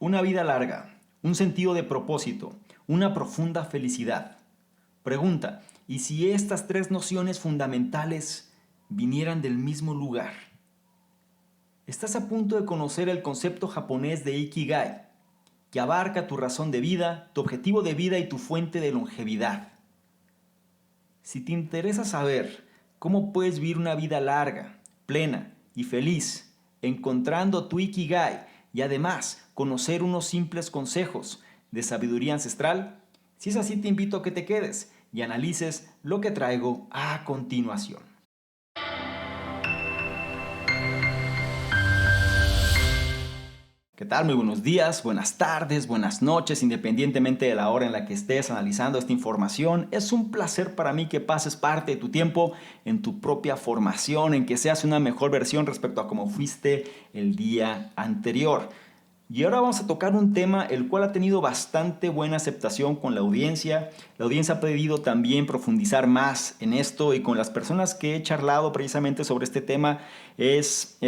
Una vida larga, un sentido de propósito, una profunda felicidad. Pregunta, ¿y si estas tres nociones fundamentales vinieran del mismo lugar? Estás a punto de conocer el concepto japonés de Ikigai, que abarca tu razón de vida, tu objetivo de vida y tu fuente de longevidad. Si te interesa saber cómo puedes vivir una vida larga, plena y feliz, encontrando tu Ikigai y además conocer unos simples consejos de sabiduría ancestral, si es así te invito a que te quedes y analices lo que traigo a continuación. ¿Qué tal? Muy buenos días, buenas tardes, buenas noches, independientemente de la hora en la que estés analizando esta información. Es un placer para mí que pases parte de tu tiempo en tu propia formación, en que seas una mejor versión respecto a cómo fuiste el día anterior. Y ahora vamos a tocar un tema el cual ha tenido bastante buena aceptación con la audiencia. La audiencia ha pedido también profundizar más en esto y con las personas que he charlado precisamente sobre este tema es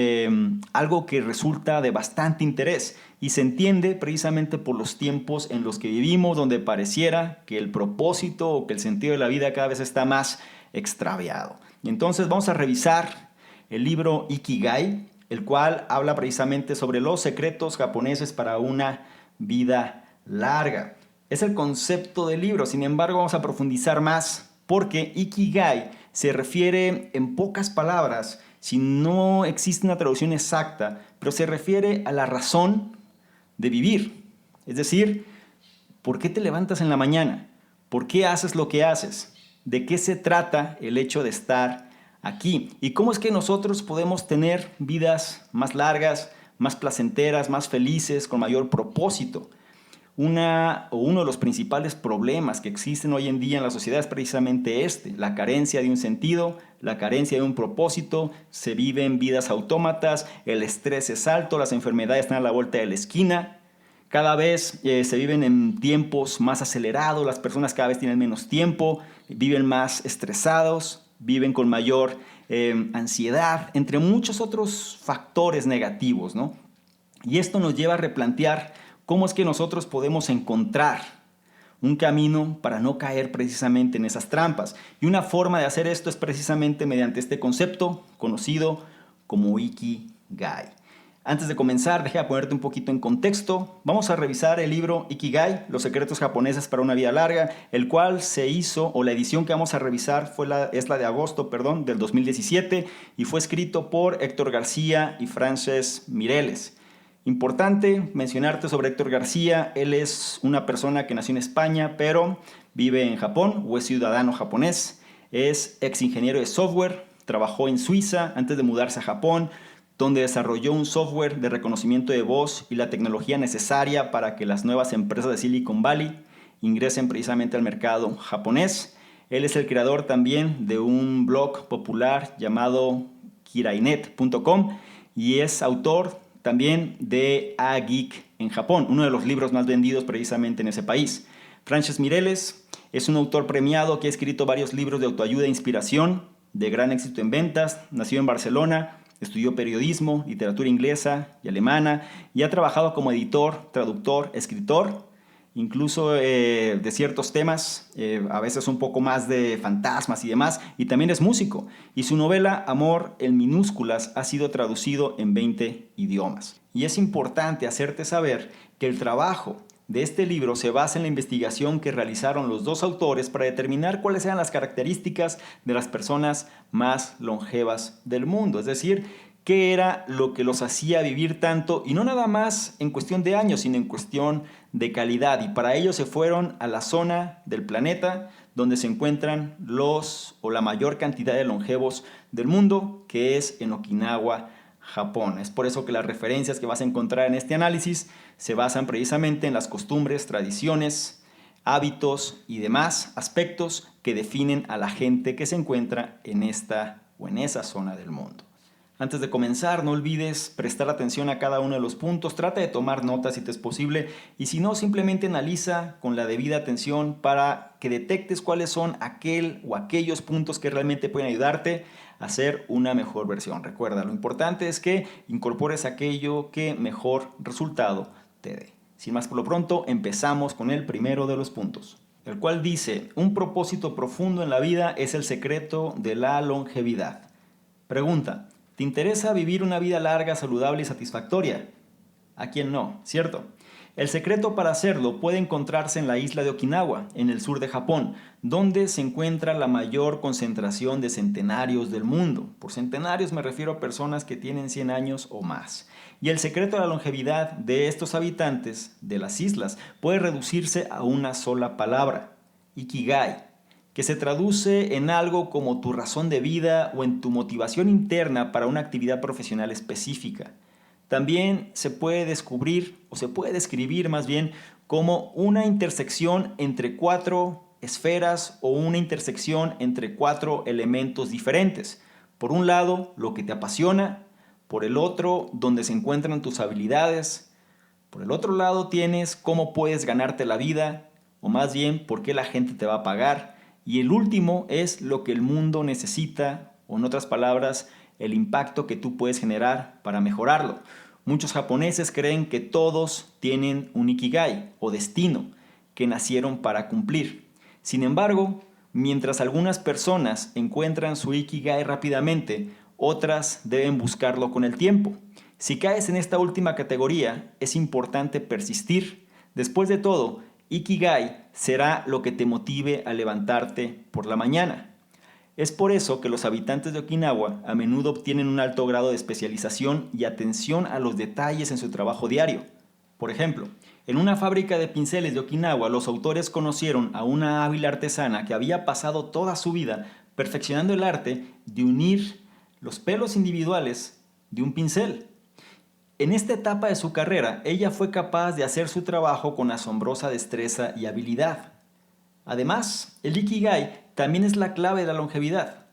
algo que resulta de bastante interés y se entiende precisamente por los tiempos en los que vivimos, donde pareciera que el propósito o que el sentido de la vida cada vez está más extraviado. Y entonces vamos a revisar el libro Ikigai, el cual habla precisamente sobre los secretos japoneses para una vida larga. Es el concepto del libro, sin embargo vamos a profundizar más porque Ikigai se refiere en pocas palabras, si no existe una traducción exacta, pero se refiere a la razón de vivir. Es decir, ¿por qué te levantas en la mañana? ¿Por qué haces lo que haces? ¿De qué se trata el hecho de estar aquí? ¿Y cómo es que nosotros podemos tener vidas más largas, más placenteras, más felices, con mayor propósito? Uno de los principales problemas que existen hoy en día en la sociedad es precisamente la carencia de un sentido, la carencia de un propósito, se viven vidas autómatas, el estrés es alto, las enfermedades están a la vuelta de la esquina, cada vez se viven en tiempos más acelerados, las personas cada vez tienen menos tiempo, viven más estresados, viven con mayor ansiedad, entre muchos otros factores negativos, ¿no? Y esto nos lleva a replantear cómo es que nosotros podemos encontrar un camino para no caer precisamente en esas trampas. Y una forma de hacer esto es precisamente mediante este concepto conocido como Ikigai. Antes de comenzar, déjame ponerte un poquito en contexto. Vamos a revisar el libro Ikigai, Los secretos japoneses para una vida larga, el cual se hizo, o la edición que vamos a revisar es la de agosto, del 2017, y fue escrito por Héctor García y Frances Mireles. Importante mencionarte sobre Héctor García. Él es una persona que nació en España, pero vive en Japón o es ciudadano japonés. Es ex ingeniero de software, trabajó en Suiza antes de mudarse a Japón, donde desarrolló un software de reconocimiento de voz y la tecnología necesaria para que las nuevas empresas de Silicon Valley ingresen precisamente al mercado japonés. Él es el creador también de un blog popular llamado kirainet.com y es autor también de A Geek en Japón, uno de los libros más vendidos precisamente en ese país. Frances Mireles es un autor premiado que ha escrito varios libros de autoayuda e inspiración, de gran éxito en ventas. Nació en Barcelona, estudió periodismo, literatura inglesa y alemana y ha trabajado como editor, traductor, escritor, incluso de ciertos temas, a veces un poco más de fantasmas y demás, y también es músico. Y su novela Amor en minúsculas ha sido traducido en 20 idiomas. Y es importante hacerte saber que el trabajo de este libro se basa en la investigación que realizaron los dos autores para determinar cuáles eran las características de las personas más longevas del mundo. Es decir, qué era lo que los hacía vivir tanto, y no nada más en cuestión de años, sino en cuestión de calidad. Y para ello se fueron a la zona del planeta donde se encuentran la mayor cantidad de longevos del mundo, que es en Okinawa, Japón. Es por eso que las referencias que vas a encontrar en este análisis se basan precisamente en las costumbres, tradiciones, hábitos y demás aspectos que definen a la gente que se encuentra en esta o en esa zona del mundo. Antes de comenzar, no olvides prestar atención a cada uno de los puntos, trata de tomar notas si te es posible y si no, simplemente analiza con la debida atención para que detectes cuáles son aquellos puntos que realmente pueden ayudarte a ser una mejor versión. Recuerda, lo importante es que incorpores aquello que mejor resultado te dé. Sin más por lo pronto, empezamos con el primero de los puntos, el cual dice: un propósito profundo en la vida es el secreto de la longevidad. Pregunta: ¿te interesa vivir una vida larga, saludable y satisfactoria? ¿A quién no? ¿Cierto? El secreto para hacerlo puede encontrarse en la isla de Okinawa, en el sur de Japón, donde se encuentra la mayor concentración de centenarios del mundo. Por centenarios me refiero a personas que tienen 100 años o más. Y el secreto de la longevidad de estos habitantes de las islas puede reducirse a una sola palabra: Ikigai, que se traduce en algo como tu razón de vida o en tu motivación interna para una actividad profesional específica. También se puede descubrir, o se puede describir más bien, como una intersección entre cuatro esferas o una intersección entre cuatro elementos diferentes. Por un lado, lo que te apasiona; por el otro, donde se encuentran tus habilidades; por el otro lado tienes cómo puedes ganarte la vida, o más bien por qué la gente te va a pagar; y el último es lo que el mundo necesita, o en otras palabras, el impacto que tú puedes generar para mejorarlo. Muchos japoneses creen que todos tienen un ikigai o destino que nacieron para cumplir. Sin embargo, mientras algunas personas encuentran su ikigai rápidamente, otras deben buscarlo con el tiempo. Si caes en esta última categoría, es importante persistir. Después de todo, ikigai será lo que te motive a levantarte por la mañana. Es por eso que los habitantes de Okinawa a menudo obtienen un alto grado de especialización y atención a los detalles en su trabajo diario. Por ejemplo, en una fábrica de pinceles de Okinawa, los autores conocieron a una hábil artesana que había pasado toda su vida perfeccionando el arte de unir los pelos individuales de un pincel. En esta etapa de su carrera, ella fue capaz de hacer su trabajo con asombrosa destreza y habilidad. Además, el Ikigai también es la clave de la longevidad.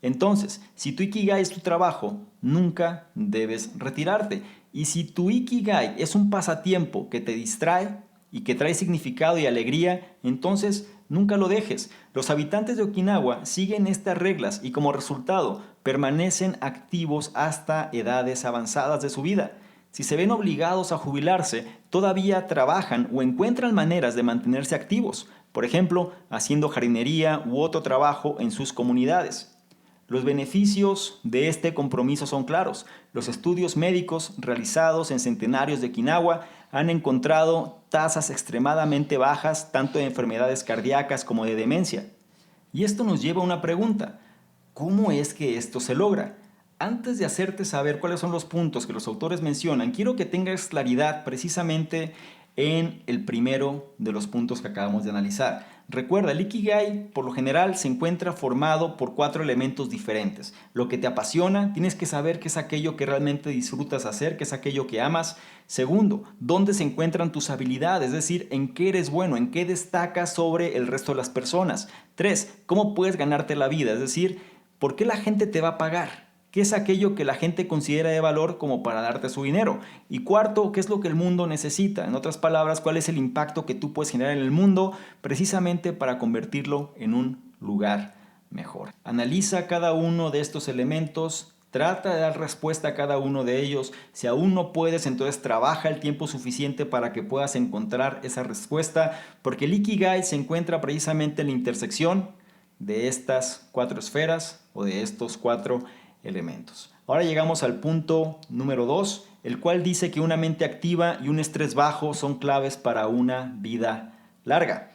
Entonces, si tu Ikigai es tu trabajo, nunca debes retirarte. Y si tu Ikigai es un pasatiempo que te distrae y que trae significado y alegría, entonces nunca lo dejes. Los habitantes de Okinawa siguen estas reglas y como resultado permanecen activos hasta edades avanzadas de su vida. Si se ven obligados a jubilarse, todavía trabajan o encuentran maneras de mantenerse activos, por ejemplo, haciendo jardinería u otro trabajo en sus comunidades. Los beneficios de este compromiso son claros. Los estudios médicos realizados en centenarios de Okinawa han encontrado tasas extremadamente bajas tanto de enfermedades cardíacas como de demencia. Y esto nos lleva a una pregunta: ¿cómo es que esto se logra? Antes de hacerte saber cuáles son los puntos que los autores mencionan, quiero que tengas claridad precisamente en el primero de los puntos que acabamos de analizar. Recuerda, el Ikigai por lo general se encuentra formado por 4 elementos diferentes. Lo que te apasiona, tienes que saber qué es aquello que realmente disfrutas hacer, qué es aquello que amas. Segundo, dónde se encuentran tus habilidades, es decir, en qué eres bueno, en qué destacas sobre el resto de las personas. 3, cómo puedes ganarte la vida, es decir, por qué la gente te va a pagar. ¿Qué es aquello que la gente considera de valor como para darte su dinero? Y cuarto, ¿qué es lo que el mundo necesita? En otras palabras, ¿cuál es el impacto que tú puedes generar en el mundo precisamente para convertirlo en un lugar mejor? Analiza cada uno de estos elementos, trata de dar respuesta a cada uno de ellos. Si aún no puedes, entonces trabaja el tiempo suficiente para que puedas encontrar esa respuesta, porque el Ikigai se encuentra precisamente en la intersección de estas 4 esferas o de estos 4 elementos. Ahora llegamos al punto número 2, el cual dice que una mente activa y un estrés bajo son claves para una vida larga.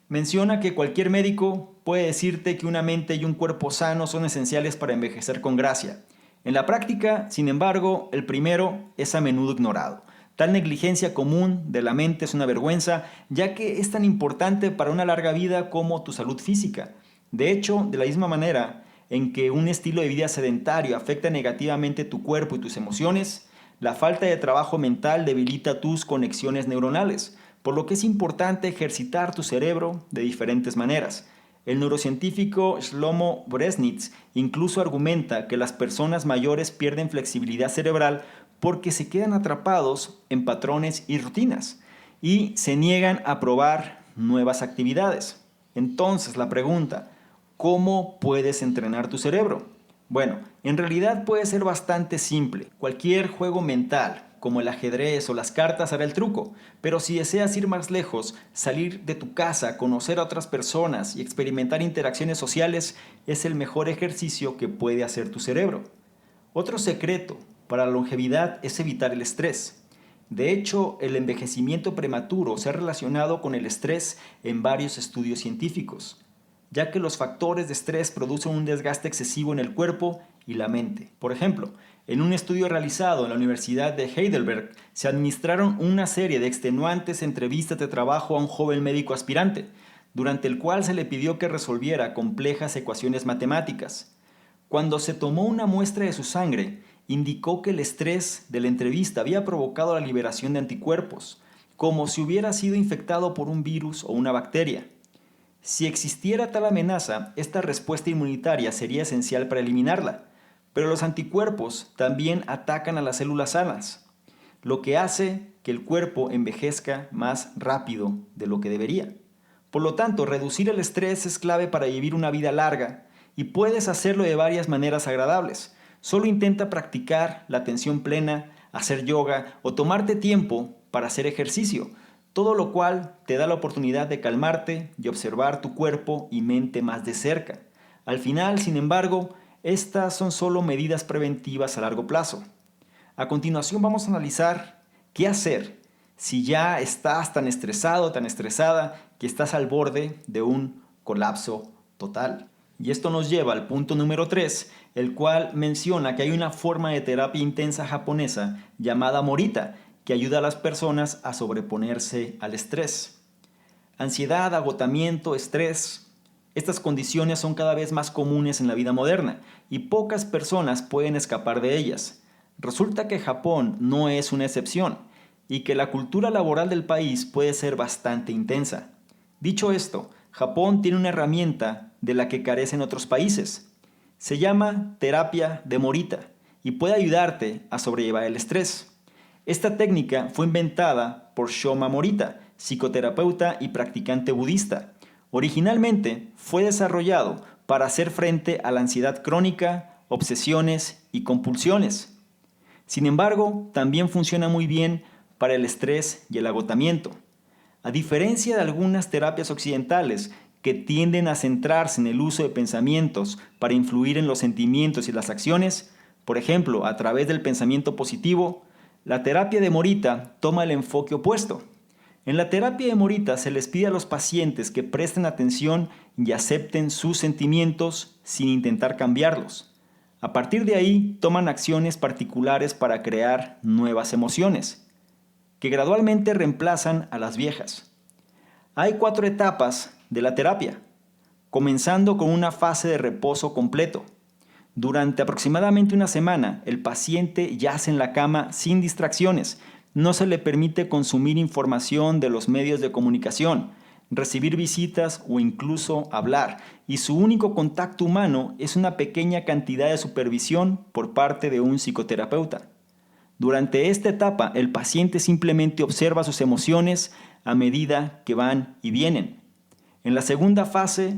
Menciona que cualquier médico puede decirte que una mente y un cuerpo sano son esenciales para envejecer con gracia. En la práctica, sin embargo, el primero es a menudo ignorado. Tal negligencia común de la mente es una vergüenza, ya que es tan importante para una larga vida como tu salud física. De hecho, de la misma manera en que un estilo de vida sedentario afecta negativamente tu cuerpo y tus emociones, la falta de trabajo mental debilita tus conexiones neuronales, por lo que es importante ejercitar tu cerebro de diferentes maneras. El neurocientífico Shlomo Bresnitz incluso argumenta que las personas mayores pierden flexibilidad cerebral porque se quedan atrapados en patrones y rutinas y se niegan a probar nuevas actividades. Entonces la pregunta: ¿cómo puedes entrenar tu cerebro? Bueno, en realidad puede ser bastante simple. Cualquier juego mental, como el ajedrez o las cartas, hará el truco. Pero si deseas ir más lejos, salir de tu casa, conocer a otras personas y experimentar interacciones sociales es el mejor ejercicio que puede hacer tu cerebro. Otro secreto para la longevidad es evitar el estrés. De hecho, el envejecimiento prematuro se ha relacionado con el estrés en varios estudios científicos, ya que los factores de estrés producen un desgaste excesivo en el cuerpo y la mente. Por ejemplo, en un estudio realizado en la Universidad de Heidelberg, se administraron una serie de extenuantes entrevistas de trabajo a un joven médico aspirante, durante el cual se le pidió que resolviera complejas ecuaciones matemáticas. Cuando se tomó una muestra de su sangre, indicó que el estrés de la entrevista había provocado la liberación de anticuerpos, como si hubiera sido infectado por un virus o una bacteria. Si existiera tal amenaza, esta respuesta inmunitaria sería esencial para eliminarla, pero los anticuerpos también atacan a las células sanas, lo que hace que el cuerpo envejezca más rápido de lo que debería. Por lo tanto, reducir el estrés es clave para vivir una vida larga y puedes hacerlo de varias maneras agradables. Solo intenta practicar la atención plena, hacer yoga o tomarte tiempo para hacer ejercicio, todo lo cual te da la oportunidad de calmarte y observar tu cuerpo y mente más de cerca. Al final, sin embargo, estas son solo medidas preventivas a largo plazo. A continuación vamos a analizar qué hacer si ya estás tan estresado, tan estresada, que estás al borde de un colapso total. Y esto nos lleva al punto número 3, el cual menciona que hay una forma de terapia intensa japonesa llamada Morita, que ayuda a las personas a sobreponerse al estrés. Ansiedad, agotamiento, estrés. Estas condiciones son cada vez más comunes en la vida moderna y pocas personas pueden escapar de ellas. Resulta que Japón no es una excepción y que la cultura laboral del país puede ser bastante intensa. Dicho esto, Japón tiene una herramienta de la que carecen otros países. Se llama terapia de Morita y puede ayudarte a sobrellevar el estrés. Esta técnica fue inventada por Shoma Morita, psicoterapeuta y practicante budista. Originalmente fue desarrollado para hacer frente a la ansiedad crónica, obsesiones y compulsiones. Sin embargo, también funciona muy bien para el estrés y el agotamiento. A diferencia de algunas terapias occidentales que tienden a centrarse en el uso de pensamientos para influir en los sentimientos y las acciones, por ejemplo, a través del pensamiento positivo, la terapia de Morita toma el enfoque opuesto. En la terapia de Morita se les pide a los pacientes que presten atención y acepten sus sentimientos sin intentar cambiarlos. A partir de ahí, toman acciones particulares para crear nuevas emociones, que gradualmente reemplazan a las viejas. Hay 4 etapas de la terapia, comenzando con una fase de reposo completo. Durante aproximadamente una semana, el paciente yace en la cama sin distracciones. No se le permite consumir información de los medios de comunicación, recibir visitas o incluso hablar, y su único contacto humano es una pequeña cantidad de supervisión por parte de un psicoterapeuta. Durante esta etapa, el paciente simplemente observa sus emociones a medida que van y vienen. En la segunda fase,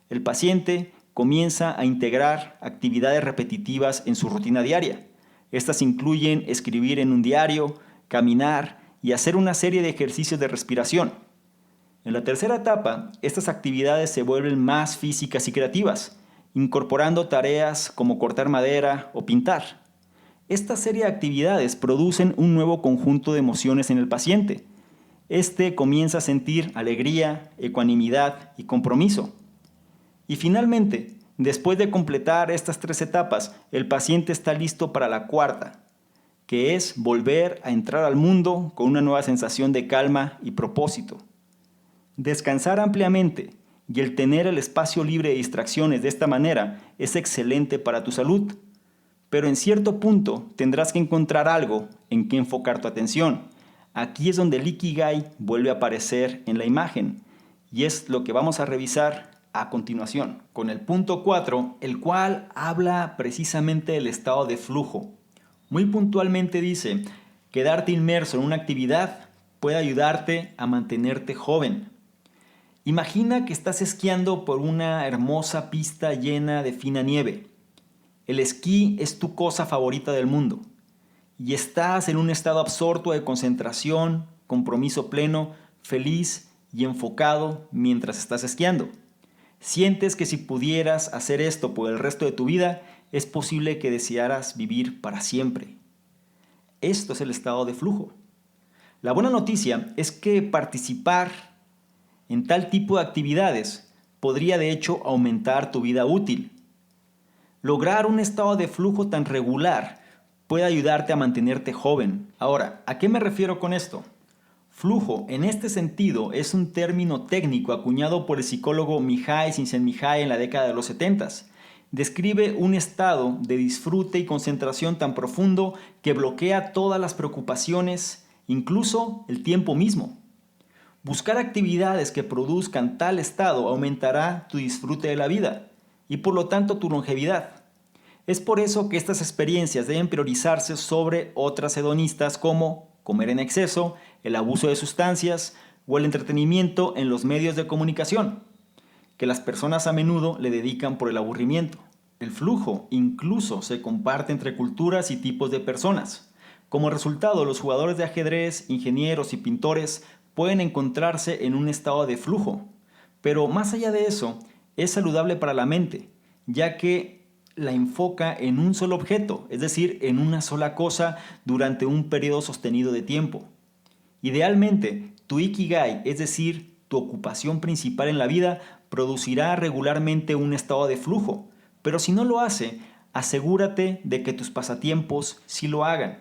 el paciente comienza a integrar actividades repetitivas en su rutina diaria. Estas incluyen escribir en un diario, caminar y hacer una serie de ejercicios de respiración. En la tercera etapa, estas actividades se vuelven más físicas y creativas, incorporando tareas como cortar madera o pintar. Esta serie de actividades producen un nuevo conjunto de emociones en el paciente. Este comienza a sentir alegría, ecuanimidad y compromiso. Y finalmente, después de completar estas 3 etapas, el paciente está listo para la cuarta, que es volver a entrar al mundo con una nueva sensación de calma y propósito. Descansar ampliamente y el tener el espacio libre de distracciones de esta manera es excelente para tu salud. Pero en cierto punto tendrás que encontrar algo en que enfocar tu atención. Aquí es donde el Ikigai vuelve a aparecer en la imagen y es lo que vamos a revisar a continuación, con el punto 4, el cual habla precisamente del estado de flujo. Muy puntualmente dice, quedarte inmerso en una actividad puede ayudarte a mantenerte joven. Imagina que estás esquiando por una hermosa pista llena de fina nieve. El esquí es tu cosa favorita del mundo. y estás en un estado absorto de concentración, compromiso pleno, feliz y enfocado mientras estás esquiando. Sientes que si pudieras hacer esto por el resto de tu vida, es posible que desearas vivir para siempre. Esto es el estado de flujo. La buena noticia es que participar en tal tipo de actividades podría de hecho aumentar tu vida útil. Lograr un estado de flujo tan regular puede ayudarte a mantenerte joven. Ahora, ¿a qué me refiero con esto? Flujo, en este sentido, es un término técnico acuñado por el psicólogo Mihaly Csikszentmihalyi en la década de los 70. Describe un estado de disfrute y concentración tan profundo que bloquea todas las preocupaciones, incluso el tiempo mismo. Buscar actividades que produzcan tal estado aumentará tu disfrute de la vida y por lo tanto tu longevidad. Es por eso que estas experiencias deben priorizarse sobre otras hedonistas como comer en exceso, el abuso de sustancias o el entretenimiento en los medios de comunicación, que las personas a menudo le dedican por el aburrimiento. El flujo incluso se comparte entre culturas y tipos de personas. Como resultado, los jugadores de ajedrez, ingenieros y pintores pueden encontrarse en un estado de flujo. Pero más allá de eso, es saludable para la mente, ya que la enfoca en un solo objeto, es decir, en una sola cosa durante un periodo sostenido de tiempo. Idealmente, tu Ikigai, es decir, tu ocupación principal en la vida, producirá regularmente un estado de flujo, pero si no lo hace, asegúrate de que tus pasatiempos sí lo hagan.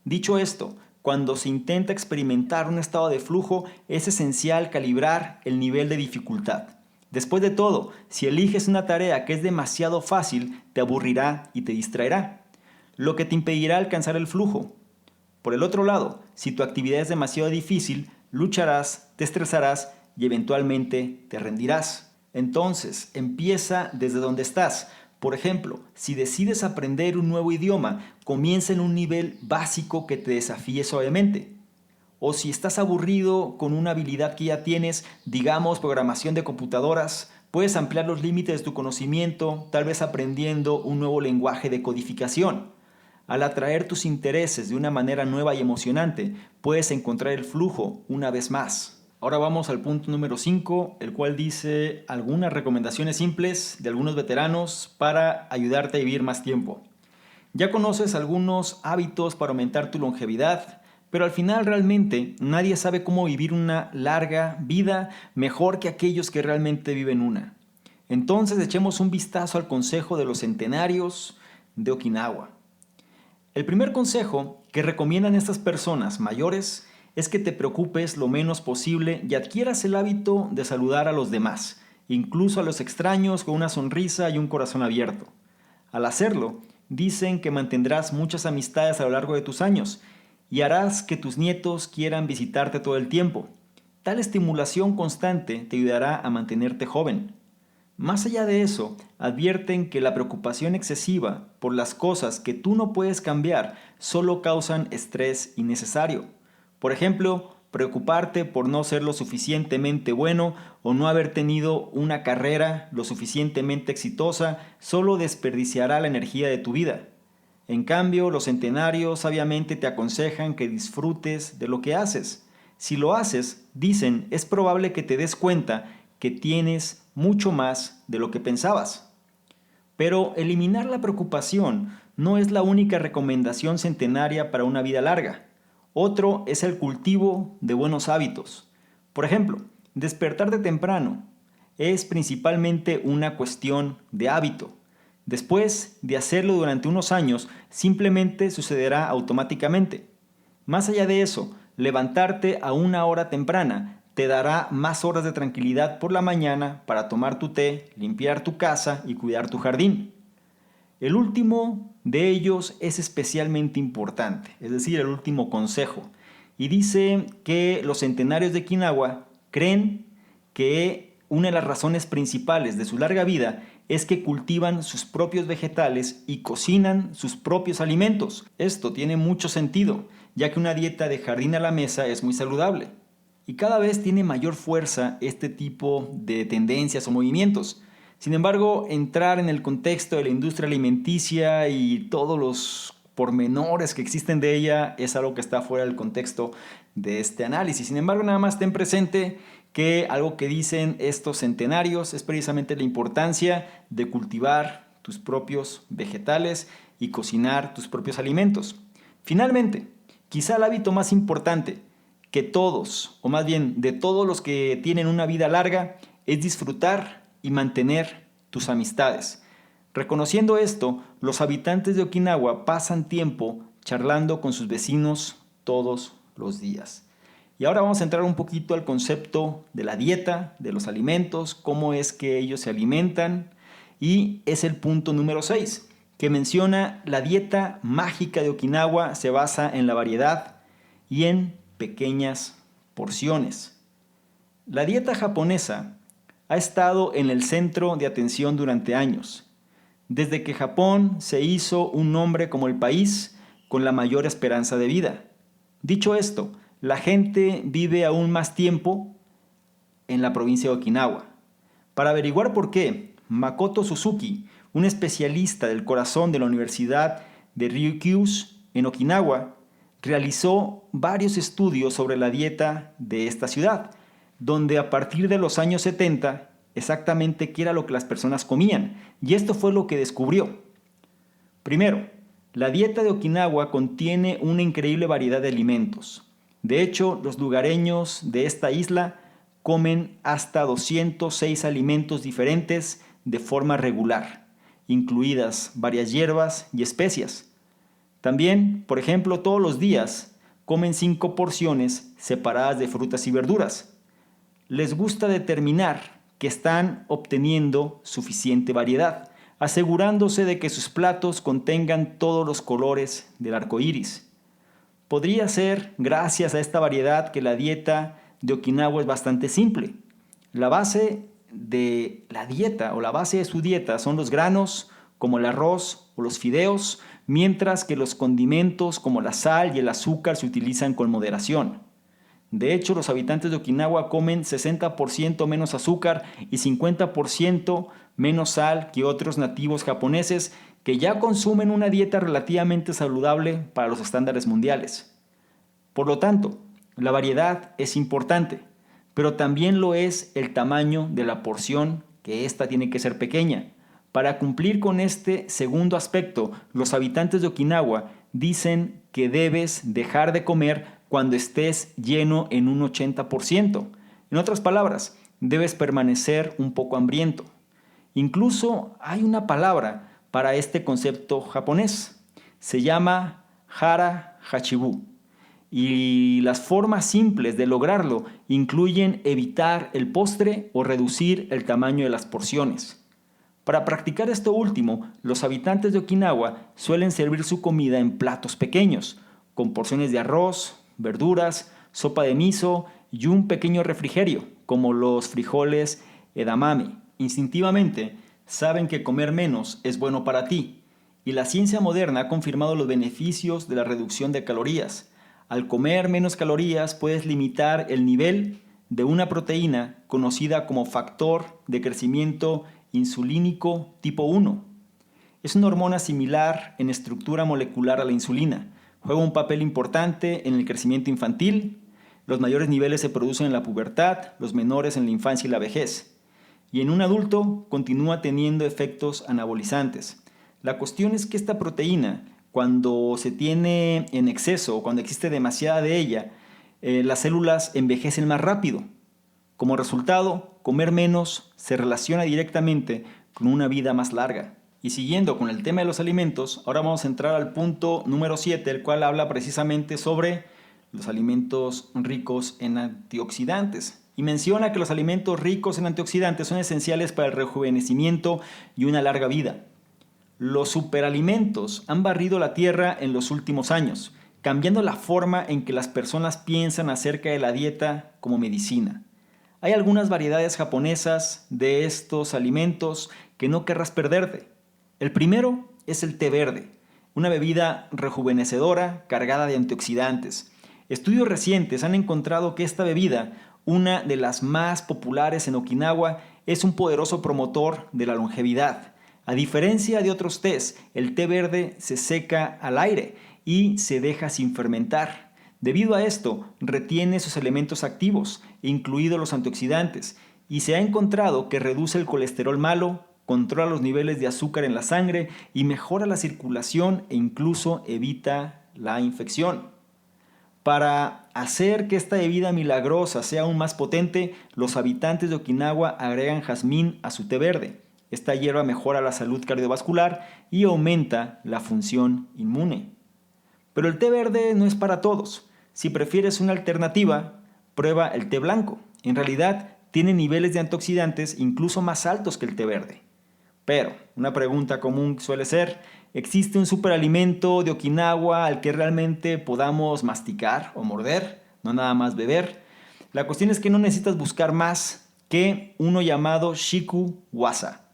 Dicho esto, cuando se intenta experimentar un estado de flujo, es esencial calibrar el nivel de dificultad. Después de todo, si eliges una tarea que es demasiado fácil, te aburrirá y te distraerá, lo que te impedirá alcanzar el flujo. Por el otro lado, si tu actividad es demasiado difícil, lucharás, te estresarás y eventualmente te rendirás. Entonces, empieza desde donde estás. Por ejemplo, si decides aprender un nuevo idioma, comienza en un nivel básico que te desafíe suavemente. O si estás aburrido con una habilidad que ya tienes, digamos programación de computadoras, puedes ampliar los límites de tu conocimiento, tal vez aprendiendo un nuevo lenguaje de codificación. Al atraer tus intereses de una manera nueva y emocionante, puedes encontrar el flujo una vez más. Ahora vamos al punto número 5, el cual dice algunas recomendaciones simples de algunos veteranos para ayudarte a vivir más tiempo. Ya conoces algunos hábitos para aumentar tu longevidad, pero al final realmente nadie sabe cómo vivir una larga vida mejor que aquellos que realmente viven una. Entonces echemos un vistazo al consejo de los centenarios de Okinawa. El primer consejo que recomiendan estas personas mayores es que te preocupes lo menos posible y adquieras el hábito de saludar a los demás, incluso a los extraños con una sonrisa y un corazón abierto. Al hacerlo, dicen que mantendrás muchas amistades a lo largo de tus años y harás que tus nietos quieran visitarte todo el tiempo. Tal estimulación constante te ayudará a mantenerte joven. Más allá de eso, advierten que la preocupación excesiva por las cosas que tú no puedes cambiar solo causan estrés innecesario. Por ejemplo, preocuparte por no ser lo suficientemente bueno o no haber tenido una carrera lo suficientemente exitosa solo desperdiciará la energía de tu vida. En cambio, los centenarios sabiamente te aconsejan que disfrutes de lo que haces. Si lo haces, dicen, es probable que te des cuenta que tienes mucho más de lo que pensabas. Pero eliminar la preocupación no es la única recomendación centenaria para una vida larga. Otro es el cultivo de buenos hábitos. Por ejemplo, despertarte temprano es principalmente una cuestión de hábito. Después de hacerlo durante unos años, simplemente sucederá automáticamente. Más allá de eso, levantarte a una hora temprana te dará más horas de tranquilidad por la mañana para tomar tu té, limpiar tu casa y cuidar tu jardín. El último de ellos es especialmente importante, es decir, el último consejo. Y dice que los centenarios de Okinawa creen que una de las razones principales de su larga vida es que cultivan sus propios vegetales y cocinan sus propios alimentos. Esto tiene mucho sentido, ya que una dieta de jardín a la mesa es muy saludable. Y cada vez tiene mayor fuerza este tipo de tendencias o movimientos. Sin embargo, entrar en el contexto de la industria alimenticia y todos los pormenores que existen de ella es algo que está fuera del contexto de este análisis. Sin embargo, nada más ten presente que algo que dicen estos centenarios es precisamente la importancia de cultivar tus propios vegetales y cocinar tus propios alimentos. Finalmente, quizá el hábito más importante que todos, o más bien de todos los que tienen una vida larga, es disfrutar y mantener tus amistades. Reconociendo esto, los habitantes de Okinawa pasan tiempo charlando con sus vecinos todos los días. Y ahora vamos a entrar un poquito al concepto de la dieta, de los alimentos, cómo es que ellos se alimentan, y es el punto número 6, que menciona la dieta mágica de Okinawa se basa en la variedad y en pequeñas porciones. La dieta japonesa ha estado en el centro de atención durante años, desde que Japón se hizo un nombre como el país con la mayor esperanza de vida. Dicho esto, la gente vive aún más tiempo en la provincia de Okinawa. Para averiguar por qué, Makoto Suzuki, un especialista del corazón de la Universidad de Ryukyu en Okinawa, realizó varios estudios sobre la dieta de esta ciudad, donde a partir de los años 70 exactamente qué era lo que las personas comían, y esto fue lo que descubrió. Primero, la dieta de Okinawa contiene una increíble variedad de alimentos. De hecho, los lugareños de esta isla comen hasta 206 alimentos diferentes de forma regular, incluidas varias hierbas y especias. También, por ejemplo, todos los días comen 5 porciones separadas de frutas y verduras. Les gusta determinar que están obteniendo suficiente variedad, asegurándose de que sus platos contengan todos los colores del arco iris. Podría ser gracias a esta variedad que la dieta de Okinawa es bastante simple. La base de la dieta o la base de su dieta son los granos como el arroz o los fideos, mientras que los condimentos como la sal y el azúcar se utilizan con moderación. De hecho, los habitantes de Okinawa comen 60% menos azúcar y 50% menos sal que otros nativos japoneses que ya consumen una dieta relativamente saludable para los estándares mundiales. Por lo tanto, la variedad es importante, pero también lo es el tamaño de la porción, que ésta tiene que ser pequeña. Para cumplir con este segundo aspecto, los habitantes de Okinawa dicen que debes dejar de comer cuando estés lleno en un 80%. En otras palabras, debes permanecer un poco hambriento. Incluso hay una palabra para este concepto japonés. Se llama hara hachibu. Y las formas simples de lograrlo incluyen evitar el postre o reducir el tamaño de las porciones. Para practicar esto último, los habitantes de Okinawa suelen servir su comida en platos pequeños, con porciones de arroz, verduras, sopa de miso y un pequeño refrigerio, como los frijoles edamame. Instintivamente, saben que comer menos es bueno para ti, y la ciencia moderna ha confirmado los beneficios de la reducción de calorías. Al comer menos calorías, puedes limitar el nivel de una proteína conocida como factor de crecimiento insulínico tipo 1. Es una hormona similar en estructura molecular a la insulina. Juega un papel importante en el crecimiento infantil. Los mayores niveles se producen en la pubertad, los menores en la infancia y la vejez. Y en un adulto continúa teniendo efectos anabolizantes. La cuestión es que esta proteína, cuando se tiene en exceso o cuando existe demasiada de ella, las células envejecen más rápido. Como resultado, comer menos se relaciona directamente con una vida más larga. Y siguiendo con el tema de los alimentos, ahora vamos a entrar al punto número 7, el cual habla precisamente sobre los alimentos ricos en antioxidantes. Y menciona que los alimentos ricos en antioxidantes son esenciales para el rejuvenecimiento y una larga vida. Los superalimentos han barrido la tierra en los últimos años, cambiando la forma en que las personas piensan acerca de la dieta como medicina. Hay algunas variedades japonesas de estos alimentos que no querrás perderte. El primero es el té verde, una bebida rejuvenecedora cargada de antioxidantes. Estudios recientes han encontrado que esta bebida, una de las más populares en Okinawa, es un poderoso promotor de la longevidad. A diferencia de otros tés, el té verde se seca al aire y se deja sin fermentar. Debido a esto, retiene sus elementos activos, incluidos los antioxidantes, y se ha encontrado que reduce el colesterol malo, controla los niveles de azúcar en la sangre y mejora la circulación e incluso evita la infección. Para hacer que esta bebida milagrosa sea aún más potente, los habitantes de Okinawa agregan jazmín a su té verde. Esta hierba mejora la salud cardiovascular y aumenta la función inmune. Pero el té verde no es para todos. Si prefieres una alternativa, prueba el té blanco. En realidad, tiene niveles de antioxidantes incluso más altos que el té verde. Pero, una pregunta común suele ser, ¿existe un superalimento de Okinawa al que realmente podamos masticar o morder, no nada más beber? La cuestión es que no necesitas buscar más que uno llamado Shikuwasa,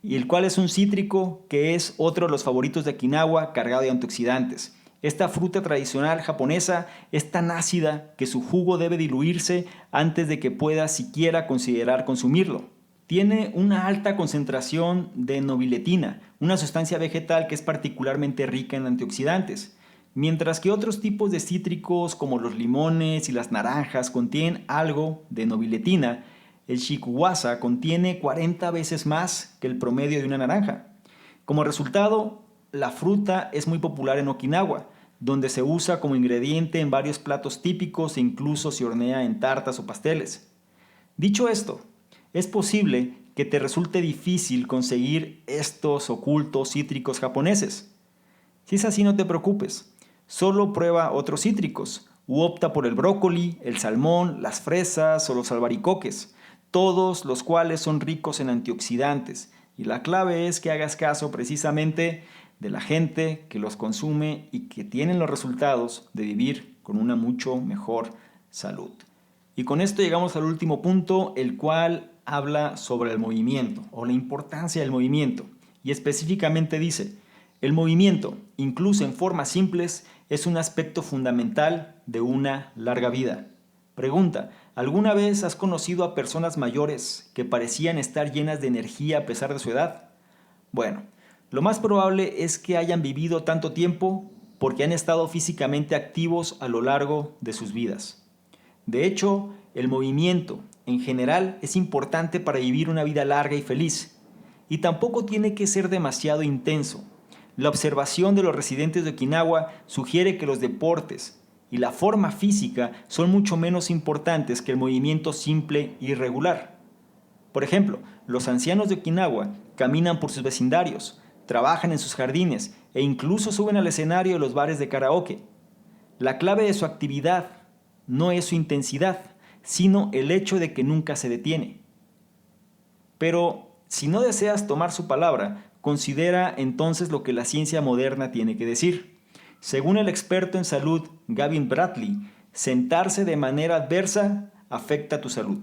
y el cual es un cítrico que es otro de los favoritos de Okinawa cargado de antioxidantes. Esta fruta tradicional japonesa es tan ácida que su jugo debe diluirse antes de que puedas siquiera considerar consumirlo. Tiene una alta concentración de nobiletina, una sustancia vegetal que es particularmente rica en antioxidantes, mientras que otros tipos de cítricos como los limones y las naranjas contienen algo de nobiletina. El shikuwasa contiene 40 veces más que el promedio de una naranja. Como resultado, la fruta es muy popular en Okinawa, donde se usa como ingrediente en varios platos típicos e incluso se hornea en tartas o pasteles. Dicho esto, es posible que te resulte difícil conseguir estos ocultos cítricos japoneses. Si es así, no te preocupes. Solo prueba otros cítricos u opta por el brócoli, el salmón, las fresas o los albaricoques, todos los cuales son ricos en antioxidantes. Y la clave es que hagas caso precisamente de la gente que los consume y que tienen los resultados de vivir con una mucho mejor salud. Y con esto llegamos al último punto, el cual habla sobre el movimiento o la importancia del movimiento. Y específicamente dice, el movimiento, incluso en formas simples, es un aspecto fundamental de una larga vida. Pregunta, ¿alguna vez has conocido a personas mayores que parecían estar llenas de energía a pesar de su edad? Bueno, lo más probable es que hayan vivido tanto tiempo porque han estado físicamente activos a lo largo de sus vidas. De hecho, el movimiento, en general, es importante para vivir una vida larga y feliz, y tampoco tiene que ser demasiado intenso. La observación de los residentes de Okinawa sugiere que los deportes y la forma física son mucho menos importantes que el movimiento simple y regular. Por ejemplo, los ancianos de Okinawa caminan por sus vecindarios, trabajan en sus jardines e incluso suben al escenario de los bares de karaoke. La clave de su actividad no es su intensidad, sino el hecho de que nunca se detiene. Pero si no deseas tomar su palabra, considera entonces lo que la ciencia moderna tiene que decir. Según el experto en salud Gavin Bradley, sentarse de manera adversa afecta tu salud.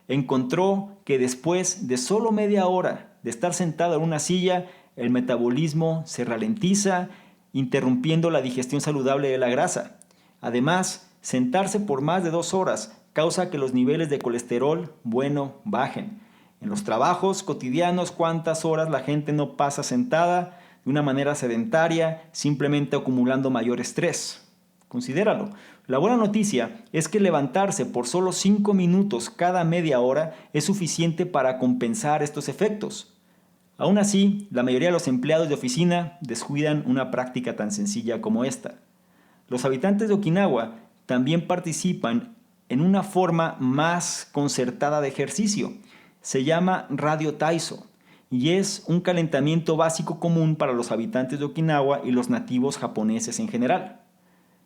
Encontró que después de solo media hora de estar sentado en una silla, el metabolismo se ralentiza, interrumpiendo la digestión saludable de la grasa. Además, sentarse por más de 2 horas causa que los niveles de colesterol bueno bajen. En los trabajos cotidianos, ¿cuántas horas la gente no pasa sentada de una manera sedentaria, simplemente acumulando mayor estrés? Considéralo. La buena noticia es que levantarse por solo 5 minutos cada media hora es suficiente para compensar estos efectos. Aún así, la mayoría de los empleados de oficina descuidan una práctica tan sencilla como esta. Los habitantes de Okinawa también participan en una forma más concertada de ejercicio. Se llama Radio Taiso y es un calentamiento básico común para los habitantes de Okinawa y los nativos japoneses en general.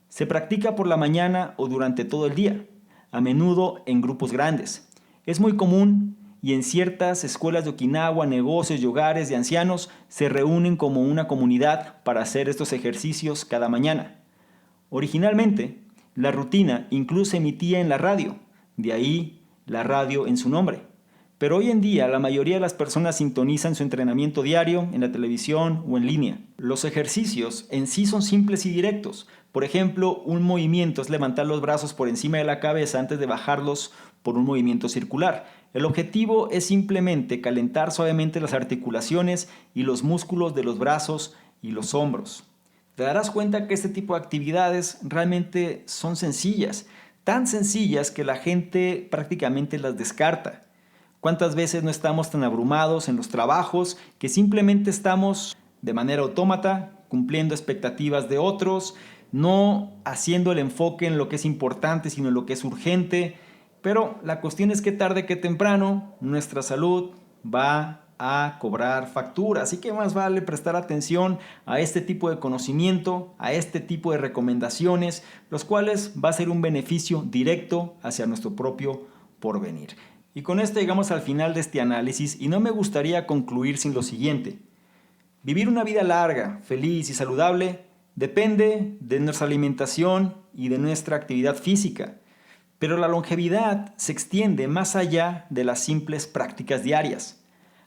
Se practica por la mañana o durante todo el día, a menudo en grupos grandes. Es muy común y en ciertas escuelas de Okinawa, negocios y hogares de ancianos se reúnen como una comunidad para hacer estos ejercicios cada mañana. Originalmente, la rutina incluso se emitía en la radio, de ahí la radio en su nombre. Pero hoy en día la mayoría de las personas sintonizan su entrenamiento diario en la televisión o en línea. Los ejercicios en sí son simples y directos. Por ejemplo, un movimiento es levantar los brazos por encima de la cabeza antes de bajarlos por un movimiento circular. El objetivo es simplemente calentar suavemente las articulaciones y los músculos de los brazos y los hombros. Te darás cuenta que este tipo de actividades realmente son sencillas, tan sencillas que la gente prácticamente las descarta. ¿Cuántas veces no estamos tan abrumados en los trabajos que simplemente estamos de manera autómata cumpliendo expectativas de otros, no haciendo el enfoque en lo que es importante, sino en lo que es urgente? Pero la cuestión es que tarde que temprano nuestra salud va a cobrar factura. Así que más vale prestar atención a este tipo de conocimiento, a este tipo de recomendaciones, los cuales va a ser un beneficio directo hacia nuestro propio porvenir. Y con esto llegamos al final de este análisis y no me gustaría concluir sin lo siguiente. Vivir una vida larga, feliz y saludable depende de nuestra alimentación y de nuestra actividad física. Pero la longevidad se extiende más allá de las simples prácticas diarias.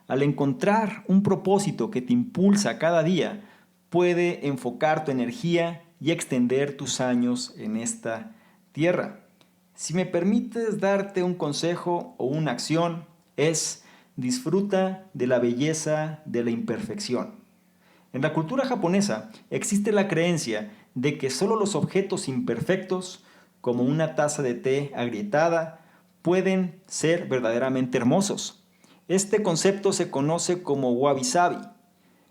Al encontrar un propósito que te impulsa cada día, puede enfocar tu energía y extender tus años en esta tierra. Si me permites darte un consejo o una acción, es disfruta de la belleza de la imperfección. En la cultura japonesa existe la creencia de que solo los objetos imperfectos, como una taza de té agrietada, pueden ser verdaderamente hermosos. Este concepto se conoce como wabi-sabi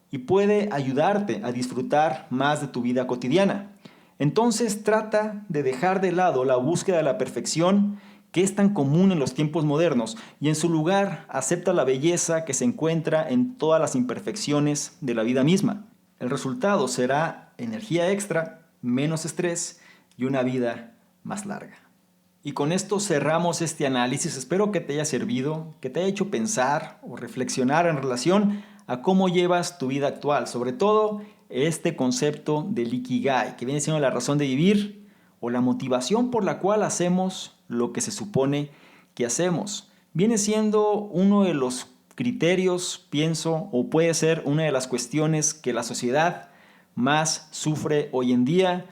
y puede ayudarte a disfrutar más de tu vida cotidiana. Entonces trata de dejar de lado la búsqueda de la perfección que es tan común en los tiempos modernos y en su lugar acepta la belleza que se encuentra en todas las imperfecciones de la vida misma. El resultado será energía extra, menos estrés y una vida más larga. Y con esto cerramos este análisis. Espero que te haya servido, que te haya hecho pensar o reflexionar en relación a cómo llevas tu vida actual. Sobre todo este concepto del Ikigai, que viene siendo la razón de vivir o la motivación por la cual hacemos lo que se supone que hacemos. Viene siendo uno de los criterios, pienso, o puede ser una de las cuestiones que la sociedad más sufre hoy en día.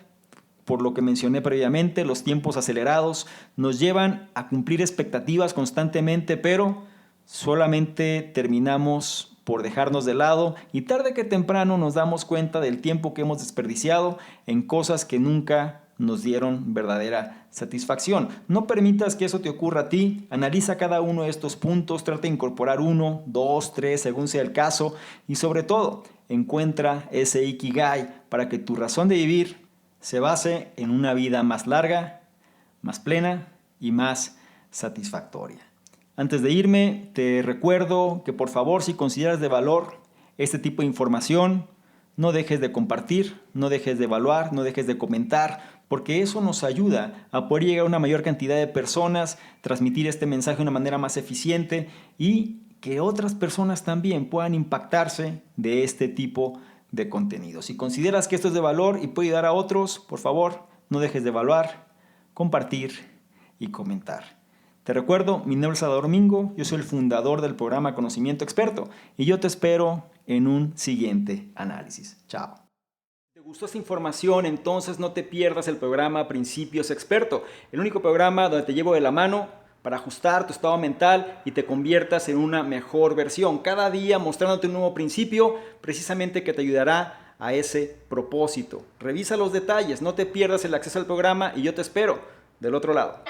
Por lo que mencioné previamente, los tiempos acelerados nos llevan a cumplir expectativas constantemente, pero solamente terminamos por dejarnos de lado y tarde que temprano nos damos cuenta del tiempo que hemos desperdiciado en cosas que nunca nos dieron verdadera satisfacción. No permitas que eso te ocurra a ti. Analiza cada uno de estos puntos, trata de incorporar 1, 2, 3, según sea el caso, y sobre todo, encuentra ese Ikigai para que tu razón de vivir se base en una vida más larga, más plena y más satisfactoria. Antes de irme, te recuerdo que por favor, si consideras de valor este tipo de información, no dejes de compartir, no dejes de evaluar, no dejes de comentar, porque eso nos ayuda a poder llegar a una mayor cantidad de personas, transmitir este mensaje de una manera más eficiente y que otras personas también puedan impactarse de este tipo de contenido. Si consideras que esto es de valor y puede ayudar a otros, por favor, no dejes de evaluar, compartir y comentar. Te recuerdo, mi nombre es Salvador Mingo, yo soy el fundador del programa Conocimiento Experto y yo te espero en un siguiente análisis. Chao. ¿Te gustó esta información? Entonces no te pierdas el programa Principios Experto, el único programa donde te llevo de la mano para ajustar tu estado mental y te conviertas en una mejor versión. Cada día mostrándote un nuevo principio precisamente que te ayudará a ese propósito. Revisa los detalles, no te pierdas el acceso al programa y yo te espero del otro lado.